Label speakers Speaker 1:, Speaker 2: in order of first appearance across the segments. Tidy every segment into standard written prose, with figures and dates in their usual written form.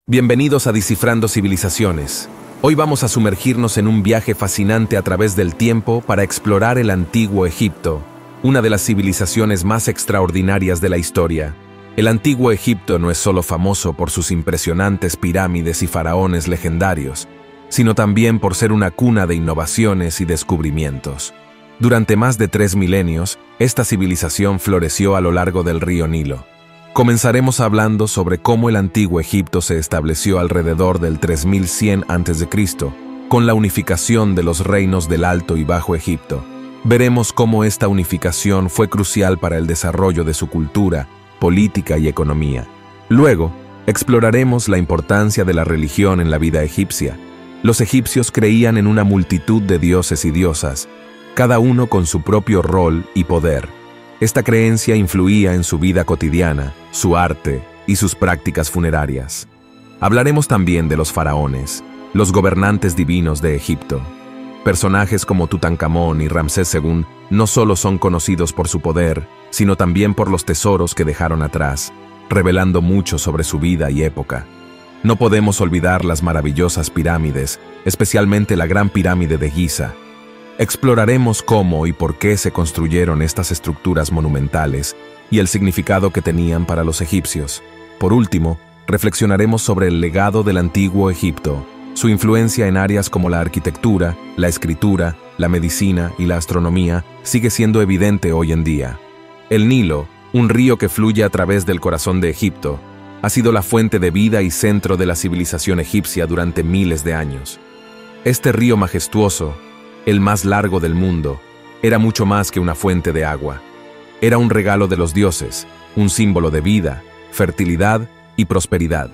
Speaker 1: Bienvenidos a Descifrando Civilizaciones. Hoy vamos a sumergirnos en un viaje fascinante a través del tiempo para explorar el antiguo Egipto, una de las civilizaciones más extraordinarias de la historia. El antiguo Egipto no es solo famoso por sus impresionantes pirámides y faraones legendarios, sino también por ser una cuna de innovaciones y descubrimientos. Durante más de 3 milenios, esta civilización floreció a lo largo del río Nilo. Comenzaremos hablando sobre cómo el antiguo Egipto se estableció alrededor del 3100 a.C., con la unificación de los reinos del Alto y Bajo Egipto. Veremos cómo esta unificación fue crucial para el desarrollo de su cultura, política y economía. Luego, exploraremos la importancia de la religión en la vida egipcia. Los egipcios creían en una multitud de dioses y diosas, cada uno con su propio rol y poder. Esta creencia influía en su vida cotidiana, su arte y sus prácticas funerarias. Hablaremos también de los faraones, los gobernantes divinos de Egipto. Personajes como Tutankamón y Ramsés II no solo son conocidos por su poder, sino también por los tesoros que dejaron atrás, revelando mucho sobre su vida y época. No podemos olvidar las maravillosas pirámides, especialmente la Gran Pirámide de Giza. Exploraremos cómo y por qué se construyeron estas estructuras monumentales y el significado que tenían para los egipcios. Por último, reflexionaremos sobre el legado del antiguo Egipto, su influencia en áreas como la arquitectura, la escritura, la medicina y la astronomía sigue siendo evidente hoy en día. El Nilo, un río que fluye a través del corazón de Egipto, ha sido la fuente de vida y centro de la civilización egipcia durante miles de años. Este río majestuoso, el más largo del mundo, era mucho más que una fuente de agua. Era un regalo de los dioses, un símbolo de vida, fertilidad y prosperidad.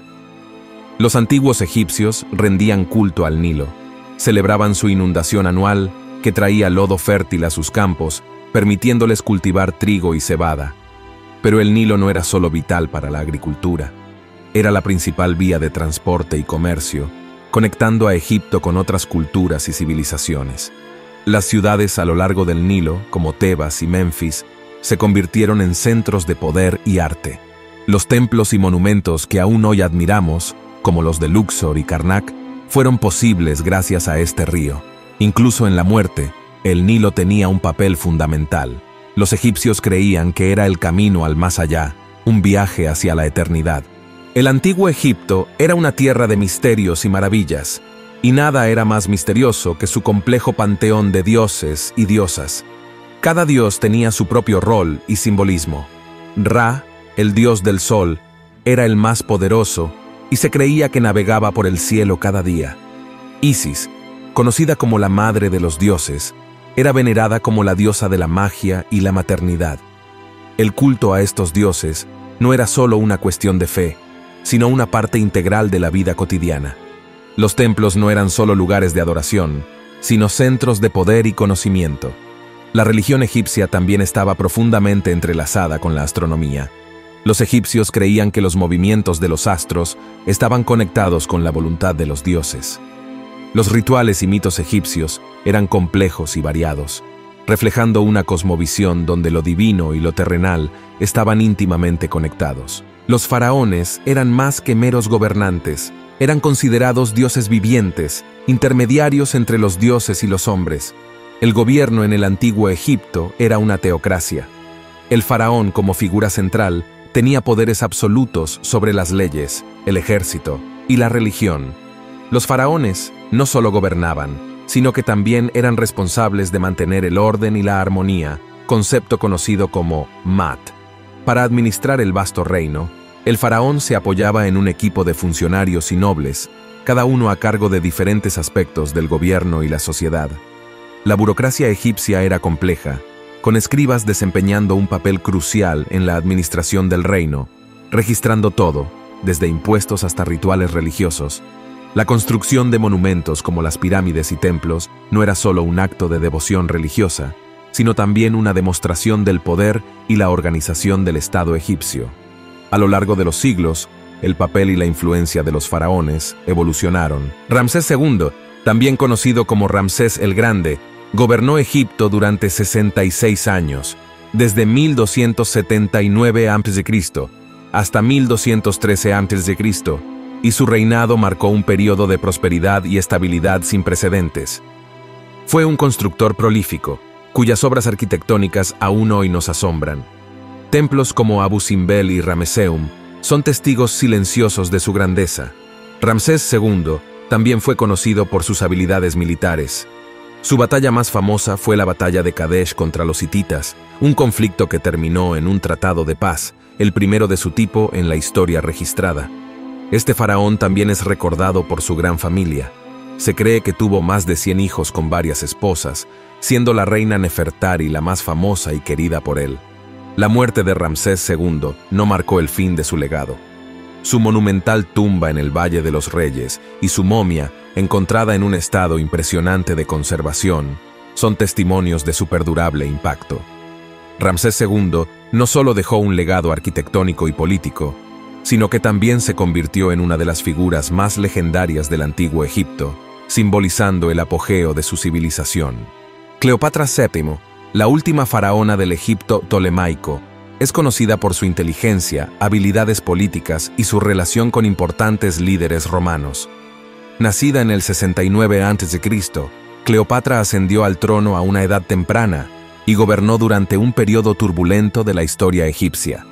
Speaker 1: Los antiguos egipcios rendían culto al Nilo, celebraban su inundación anual que traía lodo fértil a sus campos, permitiéndoles cultivar trigo y cebada. Pero el Nilo no era solo vital para la agricultura, era la principal vía de transporte y comercio, conectando a Egipto con otras culturas y civilizaciones. Las ciudades a lo largo del Nilo, como Tebas y Menfis, se convirtieron en centros de poder y arte. Los templos y monumentos que aún hoy admiramos, como los de Luxor y Karnak, fueron posibles gracias a este río. Incluso en la muerte, el Nilo tenía un papel fundamental. Los egipcios creían que era el camino al más allá, un viaje hacia la eternidad. El antiguo Egipto era una tierra de misterios y maravillas, y nada era más misterioso que su complejo panteón de dioses y diosas. Cada dios tenía su propio rol y simbolismo. Ra, el dios del sol, era el más poderoso y se creía que navegaba por el cielo cada día. Isis, conocida como la madre de los dioses, era venerada como la diosa de la magia y la maternidad. El culto a estos dioses no era solo una cuestión de fe, sino una parte integral de la vida cotidiana. Los templos no eran solo lugares de adoración, sino centros de poder y conocimiento. La religión egipcia también estaba profundamente entrelazada con la astronomía. Los egipcios creían que los movimientos de los astros estaban conectados con la voluntad de los dioses. Los rituales y mitos egipcios eran complejos y variados, reflejando una cosmovisión donde lo divino y lo terrenal estaban íntimamente conectados. Los faraones eran más que meros gobernantes, eran considerados dioses vivientes, intermediarios entre los dioses y los hombres. El gobierno en el antiguo Egipto era una teocracia. El faraón, como figura central, tenía poderes absolutos sobre las leyes, el ejército y la religión. Los faraones no solo gobernaban, sino que también eran responsables de mantener el orden y la armonía, concepto conocido como Mat. Para administrar el vasto reino, el faraón se apoyaba en un equipo de funcionarios y nobles, cada uno a cargo de diferentes aspectos del gobierno y la sociedad. La burocracia egipcia era compleja, con escribas desempeñando un papel crucial en la administración del reino, registrando todo, desde impuestos hasta rituales religiosos. La construcción de monumentos como las pirámides y templos no era solo un acto de devoción religiosa, sino también una demostración del poder y la organización del Estado egipcio. A lo largo de los siglos, el papel y la influencia de los faraones evolucionaron. Ramsés II, también conocido como Ramsés el Grande, gobernó Egipto durante 66 años, desde 1279 a.C. hasta 1213 a.C., y su reinado marcó un periodo de prosperidad y estabilidad sin precedentes. Fue un constructor prolífico, cuyas obras arquitectónicas aún hoy nos asombran. Templos como Abu Simbel y Ramesseum son testigos silenciosos de su grandeza. Ramsés II también fue conocido por sus habilidades militares. Su batalla más famosa fue la batalla de Kadesh contra los hititas, un conflicto que terminó en un tratado de paz, el primero de su tipo en la historia registrada. Este faraón también es recordado por su gran familia. Se cree que tuvo más de 100 hijos con varias esposas, siendo la reina Nefertari la más famosa y querida por él. La muerte de Ramsés II no marcó el fin de su legado. Su monumental tumba en el Valle de los Reyes y su momia, encontrada en un estado impresionante de conservación, son testimonios de su perdurable impacto. Ramsés II no solo dejó un legado arquitectónico y político, sino que también se convirtió en una de las figuras más legendarias del antiguo Egipto, simbolizando el apogeo de su civilización. Cleopatra VII, la última faraona del Egipto tolemaico, es conocida por su inteligencia, habilidades políticas y su relación con importantes líderes romanos. Nacida en el 69 a.C., Cleopatra ascendió al trono a una edad temprana y gobernó durante un periodo turbulento de la historia egipcia.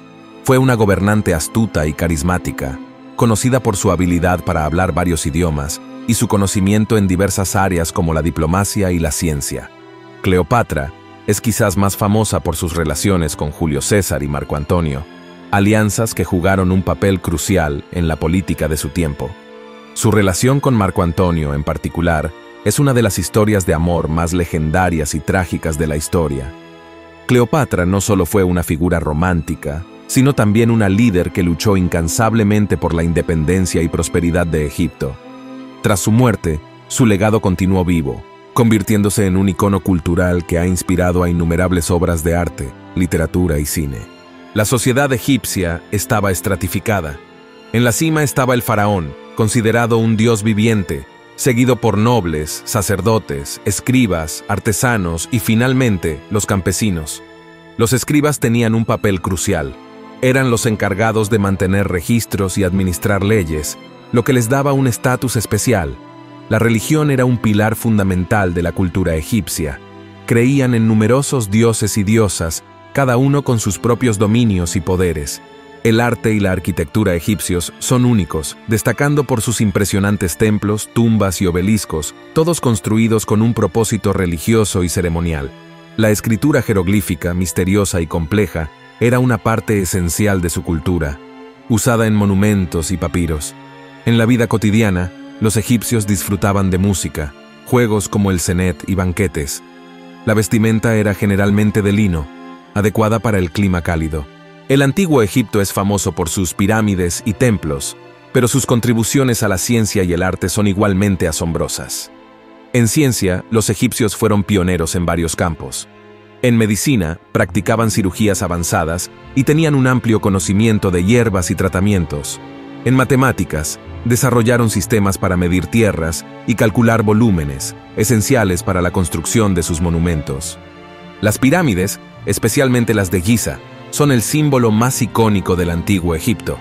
Speaker 1: Fue una gobernante astuta y carismática, conocida por su habilidad para hablar varios idiomas y su conocimiento en diversas áreas como la diplomacia y la ciencia. Cleopatra es quizás más famosa por sus relaciones con Julio César y Marco Antonio, alianzas que jugaron un papel crucial en la política de su tiempo. Su relación con Marco Antonio, en particular, es una de las historias de amor más legendarias y trágicas de la historia. Cleopatra no solo fue una figura romántica, sino también una líder que luchó incansablemente por la independencia y prosperidad de Egipto. Tras su muerte, su legado continuó vivo, convirtiéndose en un icono cultural que ha inspirado a innumerables obras de arte, literatura y cine. La sociedad egipcia estaba estratificada. En la cima estaba el faraón, considerado un dios viviente, seguido por nobles, sacerdotes, escribas, artesanos y finalmente los campesinos. Los escribas tenían un papel crucial. Eran los encargados de mantener registros y administrar leyes, lo que les daba un estatus especial. La religión era un pilar fundamental de la cultura egipcia. Creían en numerosos dioses y diosas, cada uno con sus propios dominios y poderes. El arte y la arquitectura egipcios son únicos, destacando por sus impresionantes templos, tumbas y obeliscos, todos construidos con un propósito religioso y ceremonial. La escritura jeroglífica, misteriosa y compleja, era una parte esencial de su cultura, usada en monumentos y papiros. En la vida cotidiana, los egipcios disfrutaban de música, juegos como el cenet y banquetes. La vestimenta era generalmente de lino, adecuada para el clima cálido. El antiguo Egipto es famoso por sus pirámides y templos, pero sus contribuciones a la ciencia y el arte son igualmente asombrosas. En ciencia, los egipcios fueron pioneros en varios campos. En medicina, practicaban cirugías avanzadas y tenían un amplio conocimiento de hierbas y tratamientos. En matemáticas, desarrollaron sistemas para medir tierras y calcular volúmenes, esenciales para la construcción de sus monumentos. Las pirámides, especialmente las de Giza, son el símbolo más icónico del antiguo Egipto.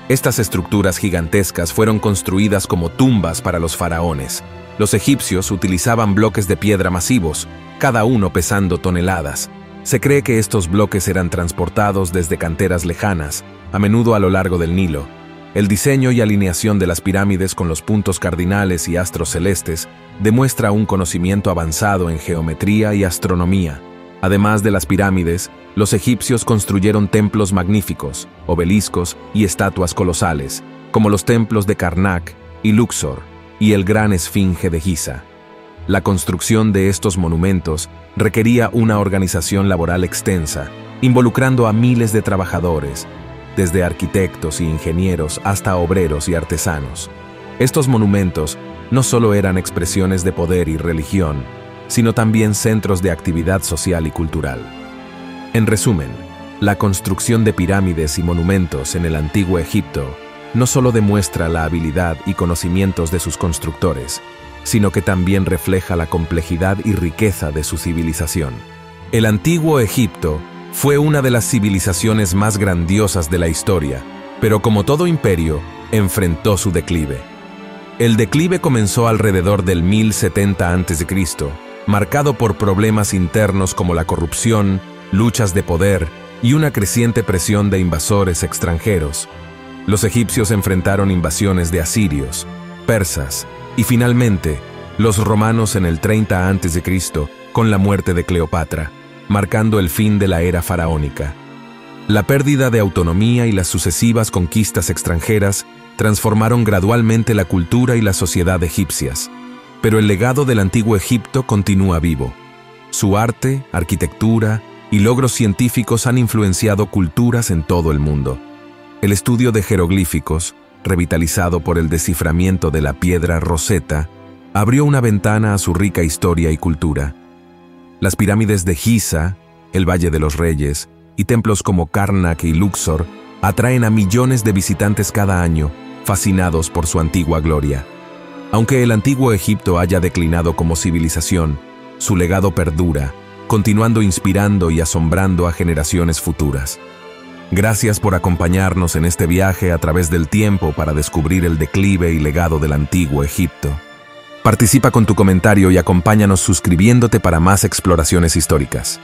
Speaker 1: Estas estructuras gigantescas fueron construidas como tumbas para los faraones. Los egipcios utilizaban bloques de piedra masivos, cada uno pesando toneladas. Se cree que estos bloques eran transportados desde canteras lejanas, a menudo a lo largo del Nilo. El diseño y alineación de las pirámides con los puntos cardinales y astros celestes demuestra un conocimiento avanzado en geometría y astronomía. Además de las pirámides, los egipcios construyeron templos magníficos, obeliscos y estatuas colosales, como los templos de Karnak y Luxor y el gran esfinge de Giza. La construcción de estos monumentos requería una organización laboral extensa, involucrando a miles de trabajadores, desde arquitectos y ingenieros hasta obreros y artesanos. Estos monumentos no solo eran expresiones de poder y religión, sino también centros de actividad social y cultural. En resumen, la construcción de pirámides y monumentos en el antiguo Egipto no solo demuestra la habilidad y conocimientos de sus constructores, sino que también refleja la complejidad y riqueza de su civilización. El antiguo Egipto fue una de las civilizaciones más grandiosas de la historia, pero como todo imperio, enfrentó su declive. El declive comenzó alrededor del 1070 a.C., marcado por problemas internos como la corrupción, luchas de poder y una creciente presión de invasores extranjeros. Los egipcios enfrentaron invasiones de asirios, persas y finalmente los romanos en el 30 a.C. con la muerte de Cleopatra, marcando el fin de la era faraónica. La pérdida de autonomía y las sucesivas conquistas extranjeras transformaron gradualmente la cultura y la sociedad egipcias, pero el legado del antiguo Egipto continúa vivo. Su arte, arquitectura y logros científicos han influenciado culturas en todo el mundo. El estudio de jeroglíficos, revitalizado por el desciframiento de la piedra Rosetta, abrió una ventana a su rica historia y cultura. Las pirámides de Giza, el Valle de los Reyes y templos como Karnak y Luxor atraen a millones de visitantes cada año, fascinados por su antigua gloria. Aunque el antiguo Egipto haya declinado como civilización, su legado perdura, continuando inspirando y asombrando a generaciones futuras. Gracias por acompañarnos en este viaje a través del tiempo para descubrir el declive y legado del antiguo Egipto. Participa con tu comentario y acompáñanos suscribiéndote para más exploraciones históricas.